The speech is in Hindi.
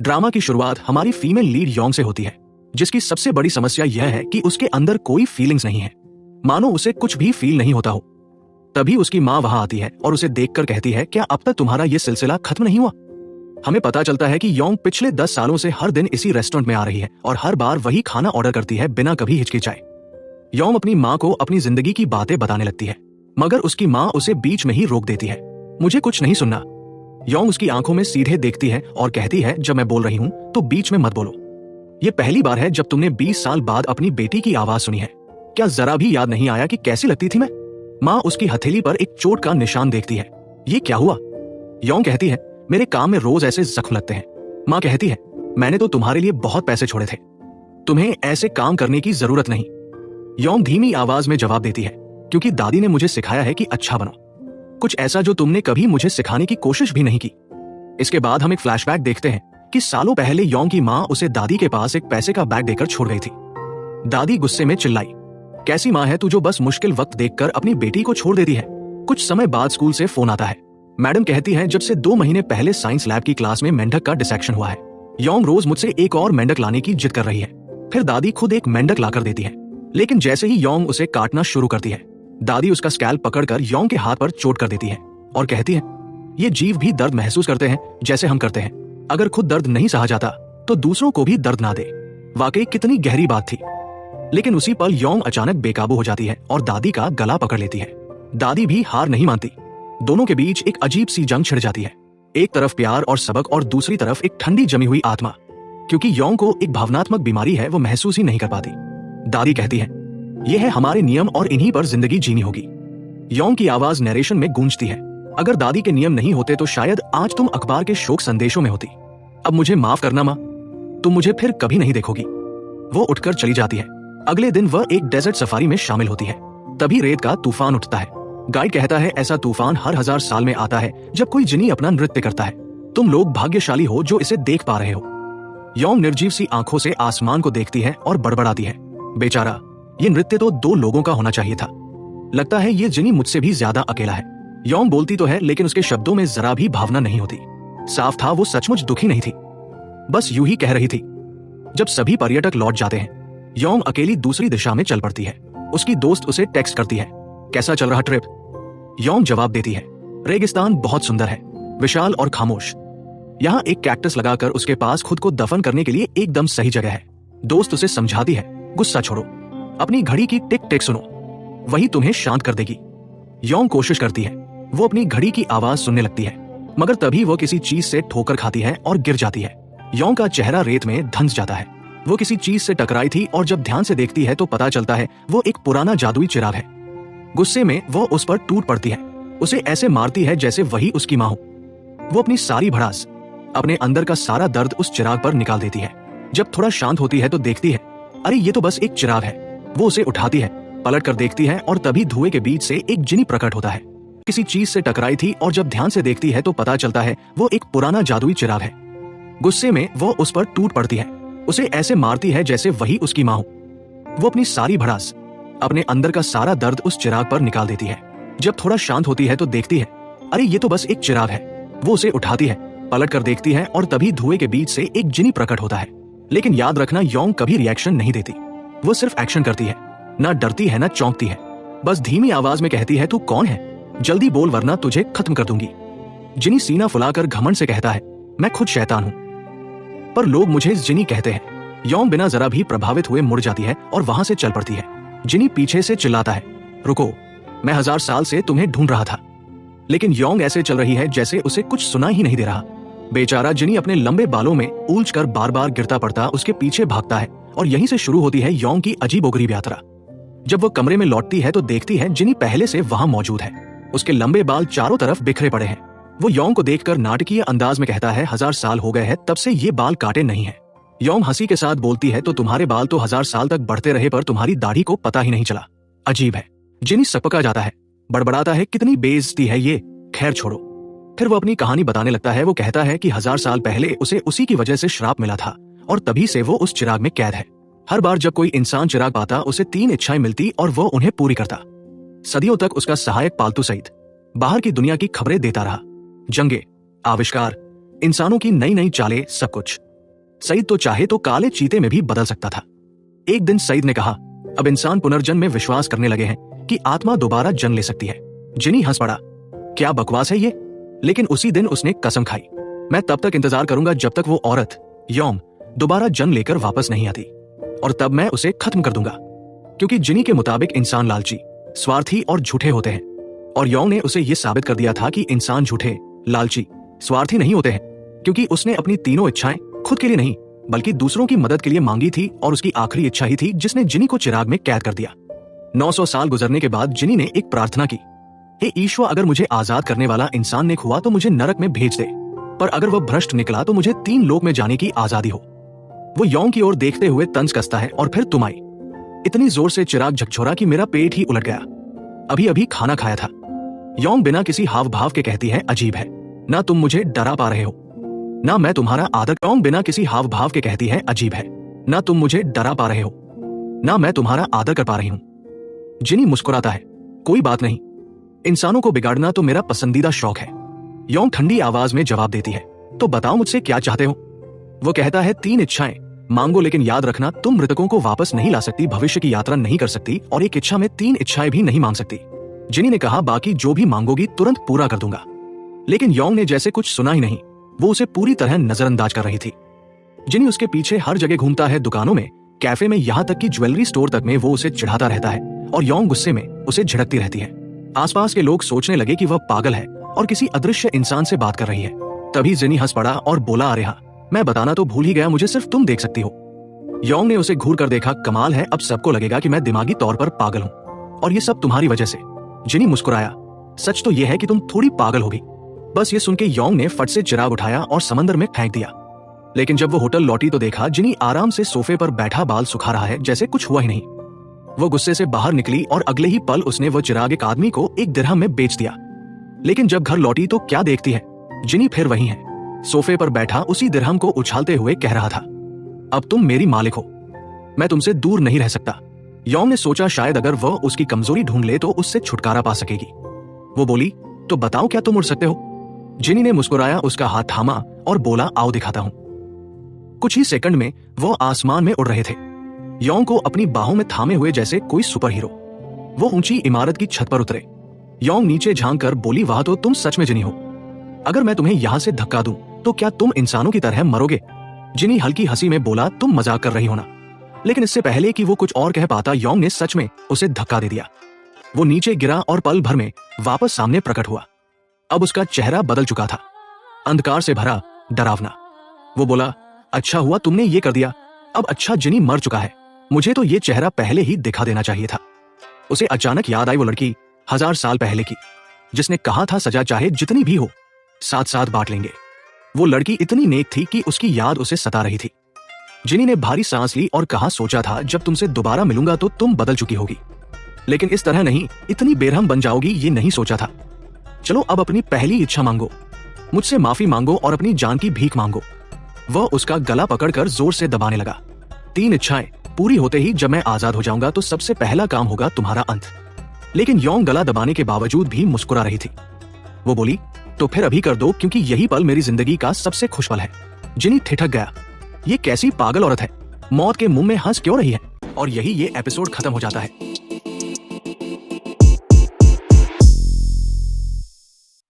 ड्रामा की शुरुआत हमारी फीमेल लीड योंग से होती है, जिसकी सबसे बड़ी समस्या यह है कि उसके अंदर कोई फीलिंग्स नहीं है, मानो उसे कुछ भी फील नहीं होता हो। तभी उसकी माँ वहां आती है और उसे देखकर कहती है, क्या अब तक तुम्हारा ये सिलसिला खत्म नहीं हुआ? हमें पता चलता है कि योंग पिछले 10 सालों से हर दिन इसी रेस्टोरेंट में आ रही है और हर बार वही खाना ऑर्डर करती है बिना कभी हिचकिचाए। योंग अपनी माँ को अपनी जिंदगी की बातें बताने लगती है, मगर उसकी माँ उसे बीच में ही रोक देती है। मुझे कुछ नहीं सुनना। योंग उसकी आंखों में सीधे देखती है और कहती है, जब मैं बोल रही हूँ तो बीच में मत बोलो। ये पहली बार है जब तुमने 20 साल बाद अपनी बेटी की आवाज सुनी है। क्या जरा भी याद नहीं आया कि कैसी लगती थी मैं? माँ उसकी हथेली पर एक चोट का निशान देखती है। ये क्या हुआ? योंग कहती है, मेरे काम में रोज ऐसे जख्म लगते हैं। माँ कहती है, मैंने तो तुम्हारे लिए बहुत पैसे छोड़े थे, तुम्हें ऐसे काम करने की जरूरत नहीं। योंग धीमी आवाज में जवाब देती है, क्योंकि दादी ने मुझे सिखाया है कि अच्छा बनो, कुछ ऐसा जो तुमने कभी मुझे सिखाने की कोशिश भी नहीं की। इसके बाद हम एक फ्लैशबैक देखते हैं कि सालों पहले योंग की माँ उसे दादी के पास एक पैसे का बैग देकर छोड़ गई थी। दादी गुस्से में चिल्लाई, कैसी माँ है तू जो बस मुश्किल वक्त देखकर अपनी बेटी को छोड़ देती है? कुछ समय बाद स्कूल से फोन आता है। मैडम कहती है, जब से 2 महीने पहले साइंस लैब की क्लास में मेंढक का डिसेक्शन हुआ है। योंग रोज मुझसे एक और मेंढक लाने की जिद कर रही है। फिर दादी खुद एक मेंढक लाकर देती है, लेकिन जैसे ही योंग उसे काटना शुरू करती है, दादी उसका स्कैल्प पकड़कर योंग के हाथ पर चोट कर देती है और कहती है, ये जीव भी दर्द महसूस करते हैं जैसे हम करते हैं। अगर खुद दर्द नहीं सहा जाता तो दूसरों को भी दर्द ना दे। वाकई कितनी गहरी बात थी। लेकिन उसी पल योंग अचानक बेकाबू हो जाती है और दादी का गला पकड़ लेती है। दादी भी हार नहीं मानती। दोनों के बीच एक अजीब सी जंग छिड़ जाती है। एक तरफ प्यार और सबक और दूसरी तरफ एक ठंडी जमी हुई आत्मा। क्योंकि योंग को एक भावनात्मक बीमारी है, वो महसूस ही नहीं कर पाती। दादी कहती है, ये है हमारे नियम और इन्हीं पर जिंदगी जीनी होगी। योंग की आवाज नरेशन में गूंजती है, अगर दादी के नियम नहीं होते तो शायद आज तुम अखबार के शोक संदेशों में होती। अब मुझे माफ करना माँ, तुम मुझे फिर कभी नहीं देखोगी। वो उठकर चली जाती है। अगले दिन वह एक डेजर्ट सफारी में शामिल होती है। तभी रेत का तूफान उठता है। गाइड कहता है, ऐसा तूफान हर 1000 साल में आता है जब कोई जिनी अपना नृत्य करता है। तुम लोग भाग्यशाली हो जो इसे देख पा रहे हो। योंग निर्जीव सी आंखों से आसमान को देखती है और बड़बड़ाती है, बेचारा, ये नृत्य तो 2 लोगों का होना चाहिए था। लगता है ये जिनी मुझसे भी ज्यादा अकेला है। योंग बोलती तो है, लेकिन उसके शब्दों में जरा भी भावना नहीं होती। साफ था वो सचमुच दुखी नहीं थी, बस यूं ही कह रही थी। जब सभी पर्यटक लौट जाते हैं, योंग अकेली दूसरी दिशा में चल पड़ती है। उसकी दोस्त उसे टेक्स्ट करती है, कैसा चल रहा ट्रिप? योंग जवाब देती है, रेगिस्तान बहुत सुंदर है, विशाल और खामोश। यहाँ एक कैक्टस लगाकर उसके पास खुद को दफन करने के लिए एकदम सही जगह है। दोस्त उसे समझाती है, गुस्सा छोड़ो, अपनी घड़ी की टिक टिक सुनो, वही तुम्हें शांत कर देगी। योंग कोशिश करती है, वो अपनी घड़ी की आवाज सुनने लगती है, मगर तभी वो किसी चीज से ठोकर खाती है और गिर जाती है। योंग का चेहरा रेत में धंस जाता है। वो किसी चीज से टकराई थी और जब ध्यान से देखती है तो पता चलता है वो एक पुराना जादुई चिराग है। गुस्से में वो उस पर टूट पड़ती है, उसे ऐसे मारती है जैसे वही उसकी माँ हो। वो अपनी सारी भड़ास, अपने अंदर का सारा दर्द उस चिराग पर निकाल देती है। जब थोड़ा शांत होती है तो देखती है, अरे ये तो बस एक चिराग है। वो उसे उठाती है, पलट कर देखती है और तभी धुएं के बीच से एक जिनी प्रकट होता है। किसी चीज से टकराई थी और जब ध्यान से देखती है तो पता चलता है वो एक पुराना जादुई चिराग है। गुस्से में वो उस पर टूट पड़ती है, उसे ऐसे मारती है जैसे वही उसकी माँ हो। वो अपनी सारी भड़ास, अपने अंदर का सारा दर्द उस चिराग पर निकाल देती है। जब थोड़ा शांत होती है तो देखती है, अरे ये तो बस एक चिराग है। वो उसे उठाती है, पलट कर देखती है और तभी धुएं के बीच से एक जिनी प्रकट होता है। लेकिन याद रखना, योंग कभी रिएक्शन नहीं देती, वो सिर्फ एक्शन करती है। ना डरती है ना चौंकती है, बस धीमी आवाज में कहती है, तू कौन है? जल्दी बोल वरना तुझे खत्म कर दूंगी। जिनी सीना फुलाकर घमंड से कहता है, मैं खुद शैतान हूं, पर लोग मुझे जिनी कहते हैं। योंग बिना जरा भी प्रभावित हुए मुड़ जाती है और वहां से चल पड़ती है। जिनी पीछे से चिल्लाता है, रुको, मैं 1000 साल से तुम्हें ढूंढ रहा था। लेकिन योंग ऐसे चल रही है जैसे उसे कुछ सुना ही नहीं दे रहा। बेचारा जिनी अपने लंबे बालों में उलझकर बार बार गिरता पड़ता उसके पीछे भागता है और यहीं से शुरू होती है योंग की अजीबोगरीब यात्रा। जब वो कमरे में लौटती है तो देखती है जिनी पहले से वहां मौजूद है। उसके लंबे बाल चारों तरफ बिखरे पड़े हैं। वो योंग को देखकर नाटकीय अंदाज में कहता है, 1000 साल हो गए हैं तब से ये बाल काटे नहीं है। योंग हंसी के साथ बोलती है, तो तुम्हारे बाल तो 1000 साल तक बढ़ते रहे पर तुम्हारी दाढ़ी को पता ही नहीं चला। अजीब है। जिनी सकपका जाता है, बड़बड़ाता है, कितनी बेइज्जती है ये, खैर छोड़ो। फिर वो अपनी कहानी बताने लगता है। वो कहता है कि 1000 साल पहले उसे उसी की वजह से श्राप मिला था और तभी से वो उस चिराग में कैद है। हर बार जब कोई इंसान चिराग पाता उसे 3 इच्छाएं मिलती और वो उन्हें पूरी करता। सदियों तक उसका सहायक पालतू सहित बाहर की दुनिया की खबरें देता रहा, जंगे, आविष्कार, इंसानों की नई नई चालें, सब कुछ। सईद तो चाहे तो काले चीते में भी बदल सकता था। एक दिन सईद ने कहा, अब इंसान पुनर्जन्म में विश्वास करने लगे हैं कि आत्मा दोबारा जन्म ले सकती है। जिनी हंस पड़ा, क्या बकवास है ये? लेकिन उसी दिन उसने कसम खाई, मैं तब तक इंतजार करूंगा जब तक वो औरत यौम दोबारा जन्म लेकर वापस नहीं आती, और तब मैं उसे खत्म कर दूंगा। क्योंकि जिनी के मुताबिक इंसान लालची, स्वार्थी और झूठे होते हैं, और यौम ने उसे यह साबित कर दिया था कि इंसान झूठे, लालची, स्वार्थी नहीं होते हैं, क्योंकि उसने अपनी तीनों इच्छाएं खुद के लिए नहीं बल्कि दूसरों की मदद के लिए मांगी थी, और उसकी आखिरी इच्छा ही थी जिसने जिनी को चिराग में कैद कर दिया। 900 साल गुजरने के बाद जिनी ने एक प्रार्थना की, हे ईश्वर, अगर मुझे आजाद करने वाला इंसान नेक हुआ तो मुझे नरक में भेज दे, पर अगर वह भ्रष्ट निकला तो मुझे 3 लोक में जाने की आजादी हो। वो यौम की ओर देखते हुए तंज कसता है, और फिर तुम आई। इतनी जोर से चिराग झकझोरा कि मेरा पेट ही उलट गया। अभी अभी खाना खाया था। यौम बिना किसी हाव भाव के कहती है, अजीब है ना, तुम मुझे डरा पा रहे हो ना मैं तुम्हारा आदर। यौम बिना किसी हाव भाव के कहती है, अजीब है ना, तुम मुझे डरा पा रहे हो ना मैं तुम्हारा आदर कर पा रही हूं। जिनी मुस्कुराता है, कोई बात नहीं, इंसानों को बिगाड़ना तो मेरा पसंदीदा शौक है। यौम ठंडी आवाज में जवाब देती है, तो बताओ मुझसे क्या चाहते हो? वो कहता है, 3 इच्छाएं मांगो, लेकिन याद रखना तुम मृतकों को वापस नहीं ला सकती, भविष्य की यात्रा नहीं कर सकती, और एक इच्छा में 3 इच्छाएं भी नहीं मांग सकती। जिनी ने कहा, बाकी जो भी मांगोगी तुरंत पूरा कर दूंगा। लेकिन यौम ने जैसे कुछ सुना ही नहीं, वो उसे पूरी तरह नजरअंदाज कर रही थी। जिनी उसके पीछे हर जगह घूमता है, दुकानों में, कैफे में, यहाँ तक कि ज्वेलरी स्टोर तक में वो उसे चिढ़ाता रहता है, और यौम गुस्से में उसे झिड़कती रहती है। आसपास के लोग सोचने लगे कि वह पागल है और किसी अदृश्य इंसान से बात कर रही है। तभी जिनी हंस पड़ा और बोला, अरे हाँ, मैं बताना तो भूल ही गया, मुझे सिर्फ तुम देख सकती हो। यौम ने उसे घूर कर देखा, कमाल है, अब सबको लगेगा कि मैं दिमागी तौर पर पागल हूँ, और ये सब तुम्हारी वजह से। जिनी मुस्कुराया, सच तो यह है कि तुम थोड़ी पागल होगी। बस ये सुन के यौम ने फट से चिराग उठाया और समंदर में फेंक दिया। लेकिन जब वो होटल लौटी तो देखा जिनी आराम से सोफे पर बैठा बाल सुखा रहा है, जैसे कुछ हुआ ही नहीं। वो गुस्से से बाहर निकली और अगले ही पल उसने वो चिराग एक आदमी को 1 दिरहम में बेच दिया। लेकिन जब घर लौटी तो क्या देखती है, जिनी फिर वही है, सोफे पर बैठा उसी दिरहम को उछालते हुए कह रहा था, अब तुम मेरी मालिक हो, मैं तुमसे दूर नहीं रह सकता। यौम ने सोचा शायद अगर वह उसकी कमजोरी ढूंढ ले तो उससे छुटकारा पा सकेगी। वो बोली, तो बताओ क्या तुम उड़ सकते हो? जिनी ने मुस्कुराया, उसका हाथ थामा और बोला, आओ दिखाता हूं। कुछ ही सेकंड में वो आसमान में उड़ रहे थे, यौम को अपनी बाहों में थामे हुए जैसे कोई सुपर हीरो। वो ऊंची इमारत की छत पर उतरे। यौम नीचे झांक कर बोली, वाह, तो तुम सच में जिनी हो। अगर मैं तुम्हें यहां से धक्का दूं तो क्या तुम इंसानों की तरह मरोगे? जिनी हल्की हंसी में बोला, तुम मजाक कर रही हो ना? लेकिन इससे पहले कि वो कुछ और कह पाता, यौम ने सच में उसे धक्का दे दिया। वो नीचे गिरा और पल भर में वापस सामने प्रकट हुआ। अब उसका चेहरा बदल चुका था, अंधकार से भरा, डरावना। वो बोला, अच्छा हुआ तुमने ये कर दिया। अब अच्छा, जिनी मर चुका है, मुझे तो ये चेहरा पहले ही दिखा देना चाहिए था। उसे अचानक याद आई वो लड़की 1000 साल पहले की, जिसने कहा था सजा चाहे जितनी भी हो, साथ साथ बांट लेंगे। वो लड़की इतनी नेक थी कि उसकी याद उसे सता रही थी। जिनी ने भारी सांस ली और कहा, सोचा था जब तुमसे दोबारा मिलूंगा तो तुम बदल चुकी होगी, लेकिन इस तरह नहीं, इतनी बेरहम बन जाओगी ये नहीं सोचा था। चलो अब अपनी पहली इच्छा मांगो, मुझसे माफी मांगो और अपनी जान की भीख मांगो। वह उसका गला पकड़कर जोर से दबाने लगा। 3 इच्छाएं पूरी होते ही जब मैं आजाद हो जाऊंगा तो सबसे पहला काम होगा तुम्हारा अंत। लेकिन यौम गला दबाने के बावजूद भी मुस्कुरा रही थी। वो बोली, तो फिर अभी कर दो, क्योंकि यही पल मेरी जिंदगी का सबसे खुश पल है। जिनी ठिठक गया, ये कैसी पागल औरत है, मौत के मुंह में हंस क्यों रही है? और यही ये एपिसोड खत्म हो जाता है।